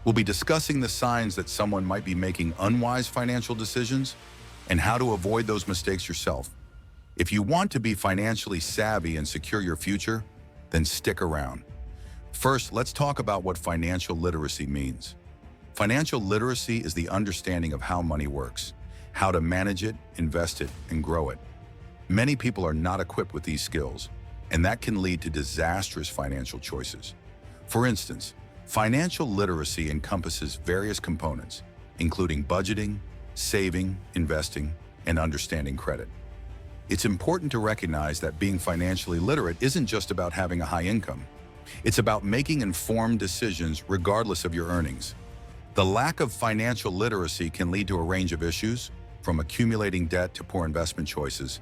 We'll be discussing the signs that someone might be making unwise financial decisions and how to avoid those mistakes yourself. If you want to be financially savvy and secure your future, then stick around. First, let's talk about what financial literacy means. Financial literacy is the understanding of how money works, how to manage it, invest it, and grow it. Many people are not equipped with these skills, and that can lead to disastrous financial choices. For instance, financial literacy encompasses various components, including budgeting, saving, investing, and understanding credit. It's important to recognize that being financially literate isn't just about having a high income. It's about making informed decisions regardless of your earnings. The lack of financial literacy can lead to a range of issues, from accumulating debt to poor investment choices.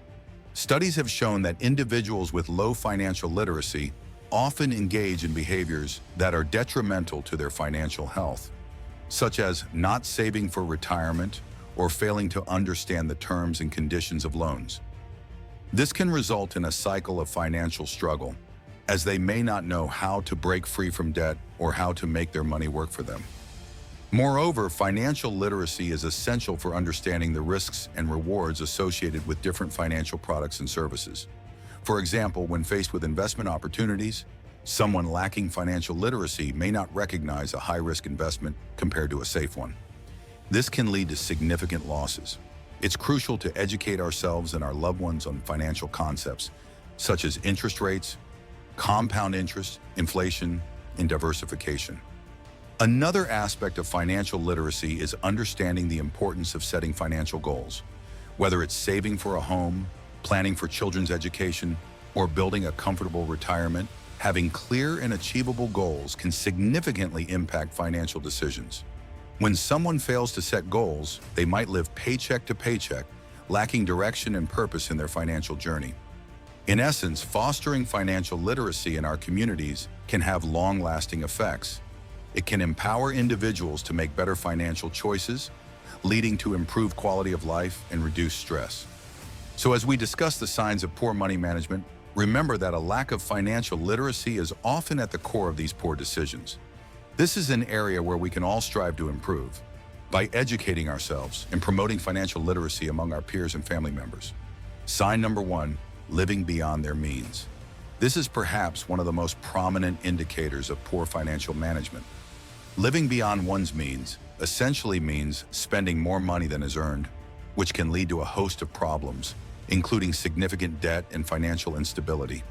Studies have shown that individuals with low financial literacy often engage in behaviors that are detrimental to their financial health, such as not saving for retirement or failing to understand the terms and conditions of loans. This can result in a cycle of financial struggle, as they may not know how to break free from debt or how to make their money work for them. Moreover, financial literacy is essential for understanding the risks and rewards associated with different financial products and services. For example, when faced with investment opportunities, someone lacking financial literacy may not recognize a high-risk investment compared to a safe one. This can lead to significant losses. It's crucial to educate ourselves and our loved ones on financial concepts, such as interest rates, compound interest, inflation, and diversification. Another aspect of financial literacy is understanding the importance of setting financial goals. Whether it's saving for a home, planning for children's education, or building a comfortable retirement, having clear and achievable goals can significantly impact financial decisions. When someone fails to set goals, they might live paycheck to paycheck, lacking direction and purpose in their financial journey. In essence, fostering financial literacy in our communities can have long-lasting effects. It can empower individuals to make better financial choices, leading to improved quality of life and reduced stress. So as we discuss the signs of poor money management, remember that a lack of financial literacy is often at the core of these poor decisions. This is an area where we can all strive to improve by educating ourselves and promoting financial literacy among our peers and family members. Sign number 1, living beyond their means. This is perhaps one of the most prominent indicators of poor financial management. Living beyond one's means essentially means spending more money than is earned, which can lead to a host of problems, including significant debt and financial instability.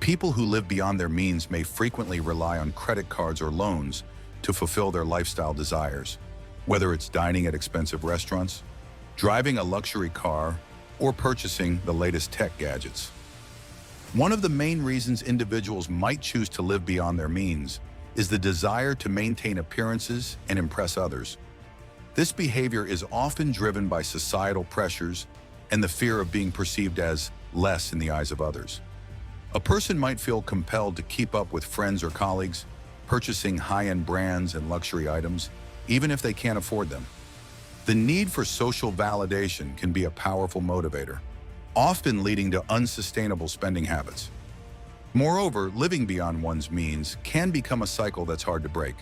People who live beyond their means may frequently rely on credit cards or loans to fulfill their lifestyle desires, whether it's dining at expensive restaurants, driving a luxury car, or purchasing the latest tech gadgets. One of the main reasons individuals might choose to live beyond their means is the desire to maintain appearances and impress others. This behavior is often driven by societal pressures and the fear of being perceived as less in the eyes of others. A person might feel compelled to keep up with friends or colleagues, purchasing high-end brands and luxury items, even if they can't afford them. The need for social validation can be a powerful motivator, often leading to unsustainable spending habits. Moreover, living beyond one's means can become a cycle that's hard to break.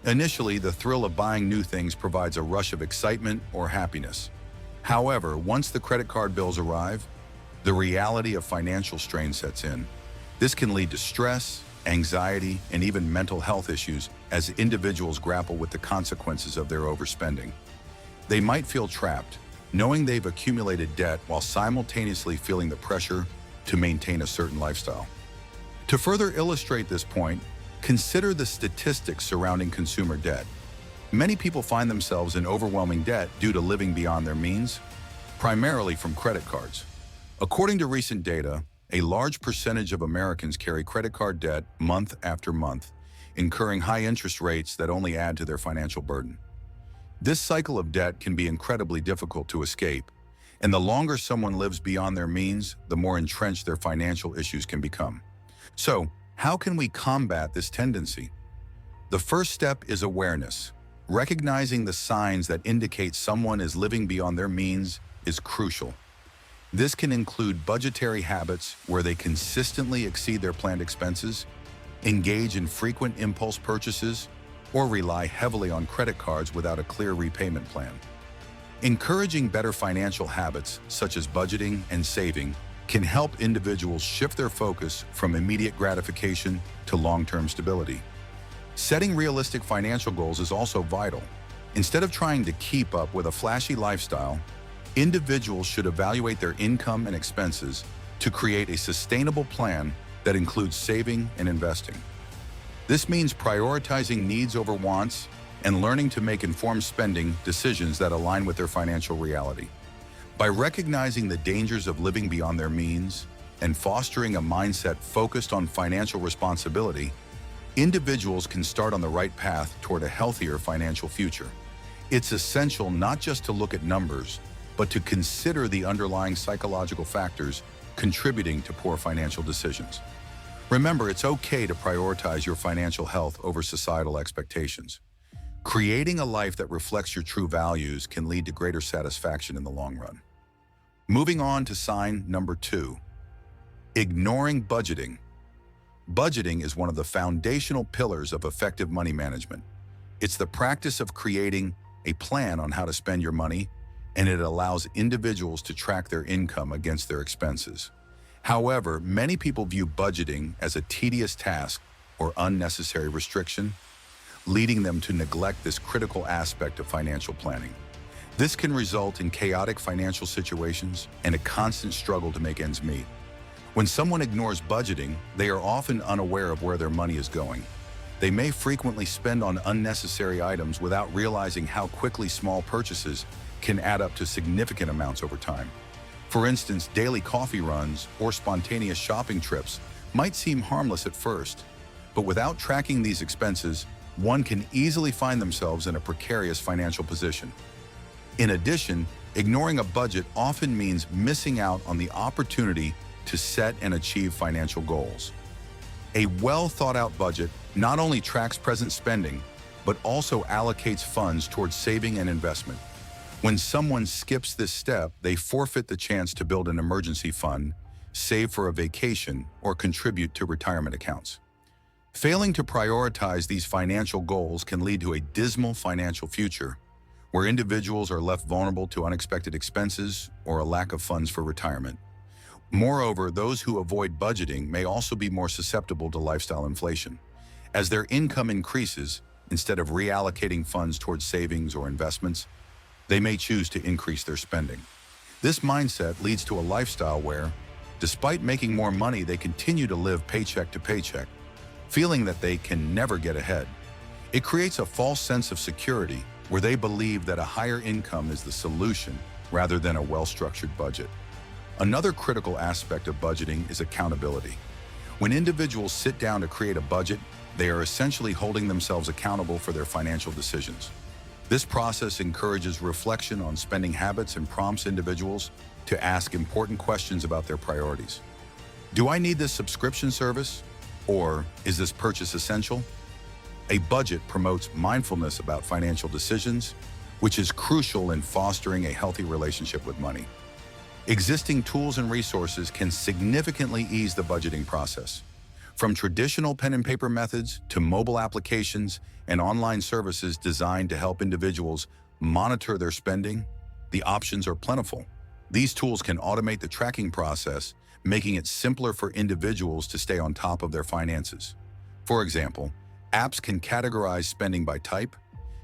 Initially, the thrill of buying new things provides a rush of excitement or happiness. However, once the credit card bills arrive, the reality of financial strain sets in. This can lead to stress, anxiety, and even mental health issues as individuals grapple with the consequences of their overspending. They might feel trapped, knowing they've accumulated debt while simultaneously feeling the pressure to maintain a certain lifestyle. To further illustrate this point, consider the statistics surrounding consumer debt. Many people find themselves in overwhelming debt due to living beyond their means, primarily from credit cards. According to recent data, a large percentage of Americans carry credit card debt month after month, incurring high interest rates that only add to their financial burden. This cycle of debt can be incredibly difficult to escape, and the longer someone lives beyond their means, the more entrenched their financial issues can become. So, how can we combat this tendency? The first step is awareness. Recognizing the signs that indicate someone is living beyond their means is crucial. This can include budgetary habits where they consistently exceed their planned expenses, engage in frequent impulse purchases, or rely heavily on credit cards without a clear repayment plan. Encouraging better financial habits, such as budgeting and saving, can help individuals shift their focus from immediate gratification to long-term stability. Setting realistic financial goals is also vital. Instead of trying to keep up with a flashy lifestyle, individuals should evaluate their income and expenses to create a sustainable plan that includes saving and investing. This means prioritizing needs over wants and learning to make informed spending decisions that align with their financial reality. By recognizing the dangers of living beyond their means and fostering a mindset focused on financial responsibility, individuals can start on the right path toward a healthier financial future. It's essential not just to look at numbers, but to consider the underlying psychological factors contributing to poor financial decisions. Remember, it's okay to prioritize your financial health over societal expectations. Creating a life that reflects your true values can lead to greater satisfaction in the long run. Moving on to sign number 2, ignoring budgeting. Budgeting is one of the foundational pillars of effective money management. It's the practice of creating a plan on how to spend your money, and it allows individuals to track their income against their expenses. However, many people view budgeting as a tedious task or unnecessary restriction, leading them to neglect this critical aspect of financial planning. This can result in chaotic financial situations and a constant struggle to make ends meet. When someone ignores budgeting, they are often unaware of where their money is going. They may frequently spend on unnecessary items without realizing how quickly small purchases can add up to significant amounts over time. For instance, daily coffee runs or spontaneous shopping trips might seem harmless at first, but without tracking these expenses, one can easily find themselves in a precarious financial position. In addition, ignoring a budget often means missing out on the opportunity to set and achieve financial goals. A well-thought-out budget not only tracks present spending, but also allocates funds towards saving and investment. When someone skips this step, they forfeit the chance to build an emergency fund, save for a vacation, or contribute to retirement accounts. Failing to prioritize these financial goals can lead to a dismal financial future, where individuals are left vulnerable to unexpected expenses or a lack of funds for retirement. Moreover, those who avoid budgeting may also be more susceptible to lifestyle inflation. As their income increases, instead of reallocating funds towards savings or investments, they may choose to increase their spending. This mindset leads to a lifestyle where, despite making more money, they continue to live paycheck to paycheck, feeling that they can never get ahead. It creates a false sense of security where they believe that a higher income is the solution rather than a well-structured budget. Another critical aspect of budgeting is accountability. When individuals sit down to create a budget, they are essentially holding themselves accountable for their financial decisions. This process encourages reflection on spending habits and prompts individuals to ask important questions about their priorities. Do I need this subscription service? Or is this purchase essential? A budget promotes mindfulness about financial decisions, which is crucial in fostering a healthy relationship with money. Existing tools and resources can significantly ease the budgeting process. From traditional pen and paper methods to mobile applications and online services designed to help individuals monitor their spending, the options are plentiful. These tools can automate the tracking process, making it simpler for individuals to stay on top of their finances. For example, apps can categorize spending by type,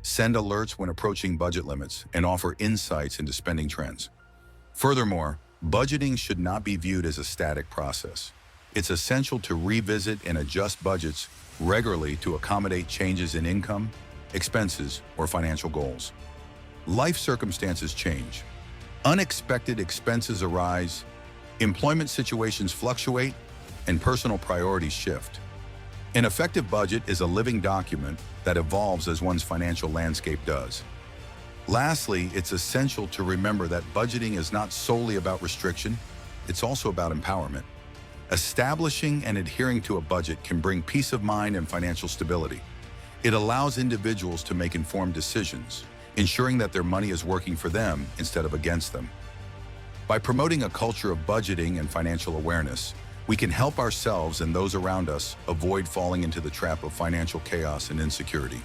send alerts when approaching budget limits, and offer insights into spending trends. Furthermore, budgeting should not be viewed as a static process. It's essential to revisit and adjust budgets regularly to accommodate changes in income, expenses, or financial goals. Life circumstances change. Unexpected expenses arise, employment situations fluctuate, and personal priorities shift. An effective budget is a living document that evolves as one's financial landscape does. Lastly, it's essential to remember that budgeting is not solely about restriction, it's also about empowerment. Establishing and adhering to a budget can bring peace of mind and financial stability. It allows individuals to make informed decisions, ensuring that their money is working for them instead of against them. By promoting a culture of budgeting and financial awareness, we can help ourselves and those around us avoid falling into the trap of financial chaos and insecurity.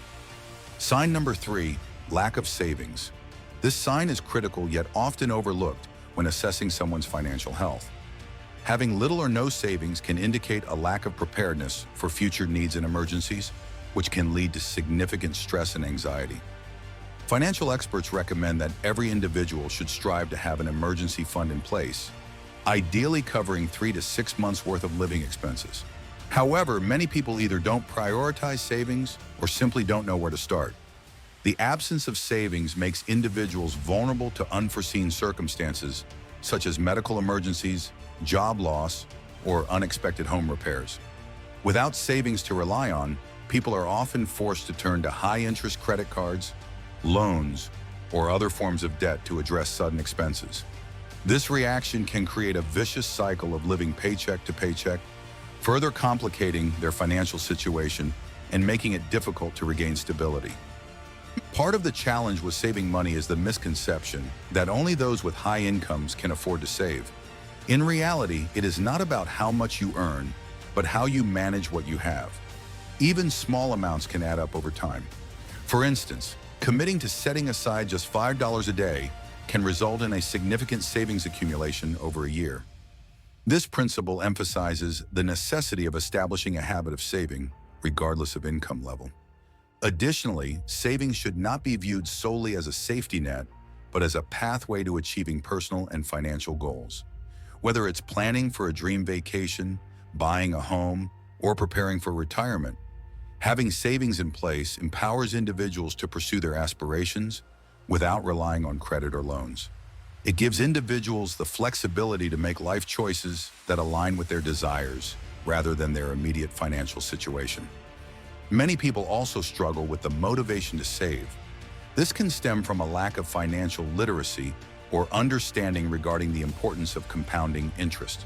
Sign number 3, lack of savings. This sign is critical yet often overlooked when assessing someone's financial health. Having little or no savings can indicate a lack of preparedness for future needs and emergencies, which can lead to significant stress and anxiety. Financial experts recommend that every individual should strive to have an emergency fund in place, ideally covering 3 to 6 months' worth of living expenses. However, many people either don't prioritize savings or simply don't know where to start. The absence of savings makes individuals vulnerable to unforeseen circumstances, such as medical emergencies, job loss, or unexpected home repairs. Without savings to rely on, people are often forced to turn to high-interest credit cards, loans, or other forms of debt to address sudden expenses. This reaction can create a vicious cycle of living paycheck to paycheck, further complicating their financial situation and making it difficult to regain stability. Part of the challenge with saving money is the misconception that only those with high incomes can afford to save. In reality, it is not about how much you earn, but how you manage what you have. Even small amounts can add up over time. For instance, committing to setting aside just $5 a day can result in a significant savings accumulation over a year. This principle emphasizes the necessity of establishing a habit of saving, regardless of income level. Additionally, savings should not be viewed solely as a safety net, but as a pathway to achieving personal and financial goals. Whether it's planning for a dream vacation, buying a home, or preparing for retirement, having savings in place empowers individuals to pursue their aspirations without relying on credit or loans. It gives individuals the flexibility to make life choices that align with their desires rather than their immediate financial situation. Many people also struggle with the motivation to save. This can stem from a lack of financial literacy or understanding regarding the importance of compounding interest.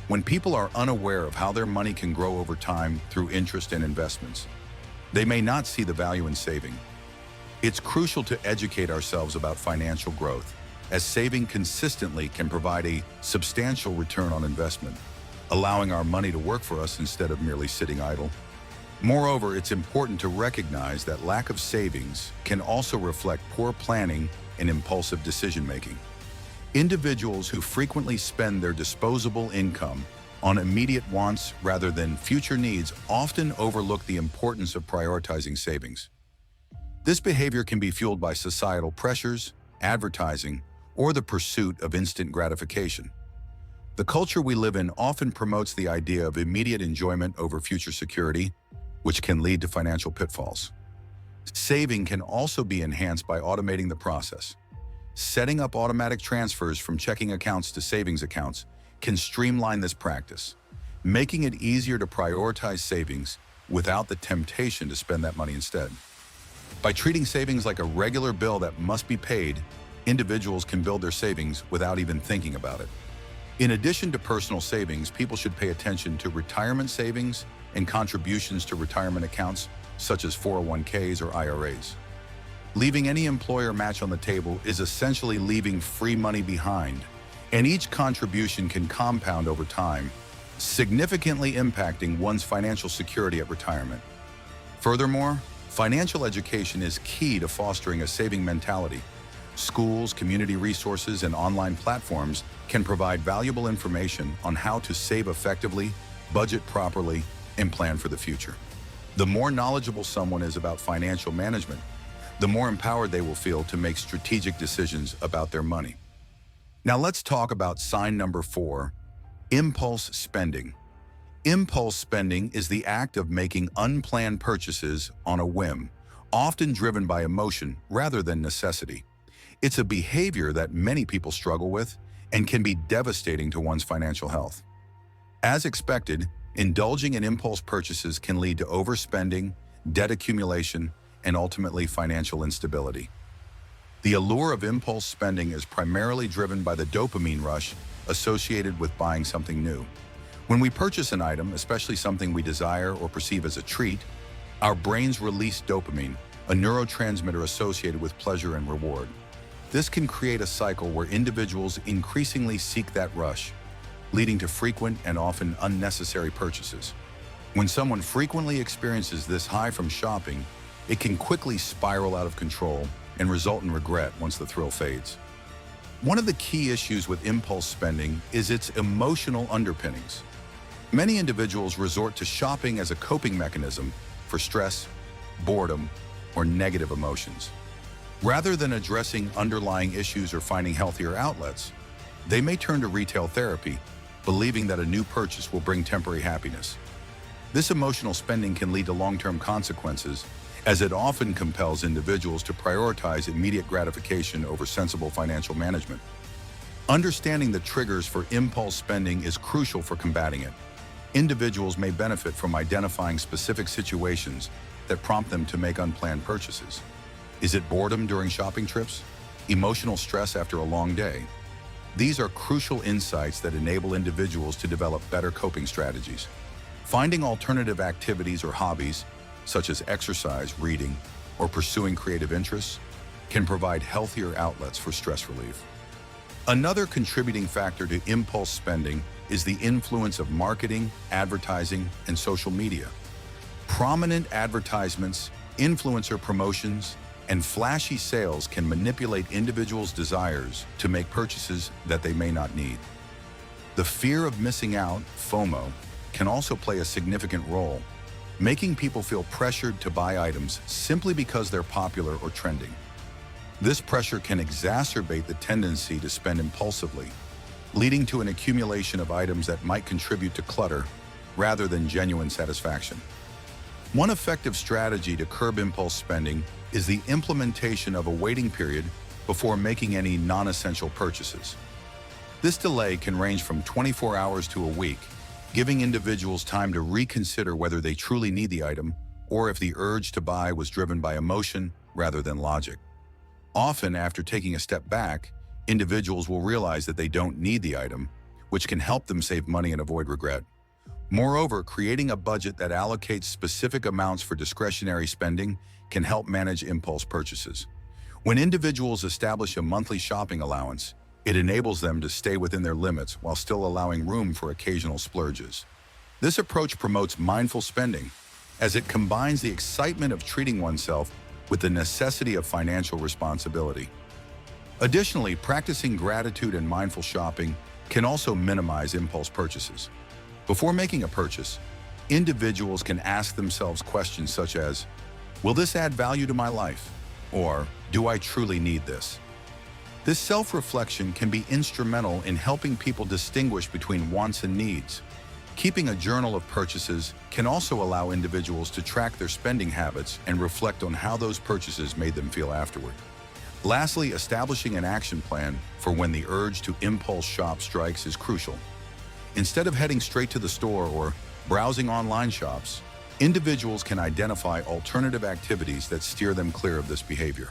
When people are unaware of how their money can grow over time through interest and investments, they may not see the value in saving. It's crucial to educate ourselves about financial growth, as saving consistently can provide a substantial return on investment, allowing our money to work for us instead of merely sitting idle. Moreover, it's important to recognize that lack of savings can also reflect poor planning and impulsive decision-making. Individuals who frequently spend their disposable income on immediate wants rather than future needs often overlook the importance of prioritizing savings. This behavior can be fueled by societal pressures, advertising, or the pursuit of instant gratification. The culture we live in often promotes the idea of immediate enjoyment over future security, which can lead to financial pitfalls. Saving can also be enhanced by automating the process. Setting up automatic transfers from checking accounts to savings accounts can streamline this practice, making it easier to prioritize savings without the temptation to spend that money instead. By treating savings like a regular bill that must be paid, individuals can build their savings without even thinking about it. In addition to personal savings, people should pay attention to retirement savings and contributions to retirement accounts such as 401ks or IRAs. Leaving any employer match on the table is essentially leaving free money behind, and each contribution can compound over time, significantly impacting one's financial security at retirement. Furthermore, financial education is key to fostering a saving mentality. Schools, community resources, and online platforms can provide valuable information on how to save effectively, budget properly, and plan for the future. The more knowledgeable someone is about financial management, the more empowered they will feel to make strategic decisions about their money. Now let's talk about sign number 4, impulse spending. Impulse spending is the act of making unplanned purchases on a whim, often driven by emotion rather than necessity. It's a behavior that many people struggle with and can be devastating to one's financial health. As expected, indulging in impulse purchases can lead to overspending, debt accumulation, and ultimately financial instability. The allure of impulse spending is primarily driven by the dopamine rush associated with buying something new. When we purchase an item, especially something we desire or perceive as a treat, our brains release dopamine, a neurotransmitter associated with pleasure and reward. This can create a cycle where individuals increasingly seek that rush, leading to frequent and often unnecessary purchases. When someone frequently experiences this high from shopping, It can quickly spiral out of control and result in regret once the thrill fades. One of the key issues with impulse spending is its emotional underpinnings. Many individuals resort to shopping as a coping mechanism for stress, boredom, or negative emotions. Rather than addressing underlying issues or finding healthier outlets, they may turn to retail therapy, believing that a new purchase will bring temporary happiness. This emotional spending can lead to long-term consequences, as it often compels individuals to prioritize immediate gratification over sensible financial management. Understanding the triggers for impulse spending is crucial for combating it. Individuals may benefit from identifying specific situations that prompt them to make unplanned purchases. Is it boredom during shopping trips? Emotional stress after a long day? These are crucial insights that enable individuals to develop better coping strategies. Finding alternative activities or hobbies, such as exercise, reading, or pursuing creative interests, can provide healthier outlets for stress relief. Another contributing factor to impulse spending is the influence of marketing, advertising, and social media. Prominent advertisements, influencer promotions, and flashy sales can manipulate individuals' desires to make purchases that they may not need. The fear of missing out, FOMO, can also play a significant role, making people feel pressured to buy items simply because they're popular or trending. This pressure can exacerbate the tendency to spend impulsively, leading to an accumulation of items that might contribute to clutter rather than genuine satisfaction. One effective strategy to curb impulse spending is the implementation of a waiting period before making any non-essential purchases. This delay can range from 24 hours to a week, giving individuals time to reconsider whether they truly need the item or if the urge to buy was driven by emotion rather than logic. Often, after taking a step back, individuals will realize that they don't need the item, which can help them save money and avoid regret. Moreover, creating a budget that allocates specific amounts for discretionary spending can help manage impulse purchases. When individuals establish a monthly shopping allowance, it enables them to stay within their limits while still allowing room for occasional splurges. This approach promotes mindful spending, as it combines the excitement of treating oneself with the necessity of financial responsibility. Additionally, practicing gratitude and mindful shopping can also minimize impulse purchases. Before making a purchase, individuals can ask themselves questions such as, will this add value to my life? Or, do I truly need this? This self-reflection can be instrumental in helping people distinguish between wants and needs. Keeping a journal of purchases can also allow individuals to track their spending habits and reflect on how those purchases made them feel afterward. Lastly, establishing an action plan for when the urge to impulse shop strikes is crucial. Instead of heading straight to the store or browsing online shops, individuals can identify alternative activities that steer them clear of this behavior.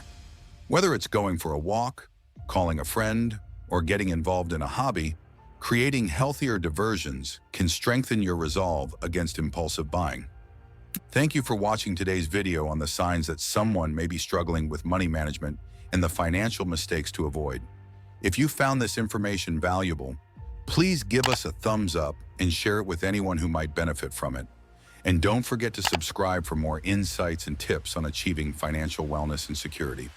Whether it's going for a walk, calling a friend, or getting involved in a hobby, creating healthier diversions can strengthen your resolve against impulsive buying. Thank you for watching today's video on the signs that someone may be struggling with money management and the financial mistakes to avoid. If you found this information valuable, please give us a thumbs up and share it with anyone who might benefit from it. And don't forget to subscribe for more insights and tips on achieving financial wellness and security.